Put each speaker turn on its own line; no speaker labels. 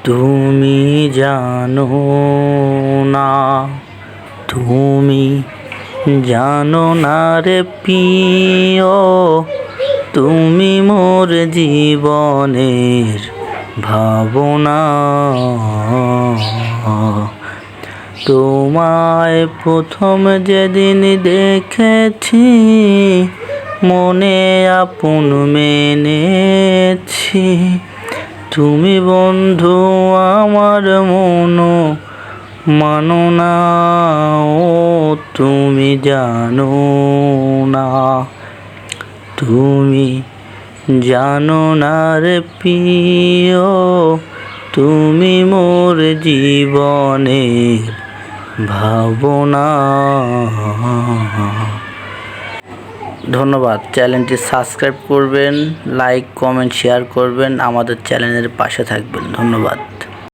তুমি জানো না, তুমি জানো না রে প্রিয়, তুমি মোর জীবনের ভাবনা। তোমায় প্রথম যেদিন দেখেছি, মনে আপন মেনেছি। তুমি বন্ধু আমার মনো মানো না, ও তুমি জানো না, তুমি জানো না রে প্রিয়, তুমি মোর জীবনের ভাবনা। ধন্যবাদ। চ্যানেলটি সাবস্ক্রাইব করবেন, লাইক কমেন্ট শেয়ার করবেন, আমাদের চ্যানেলের পাশে থাকবেন। ধন্যবাদ।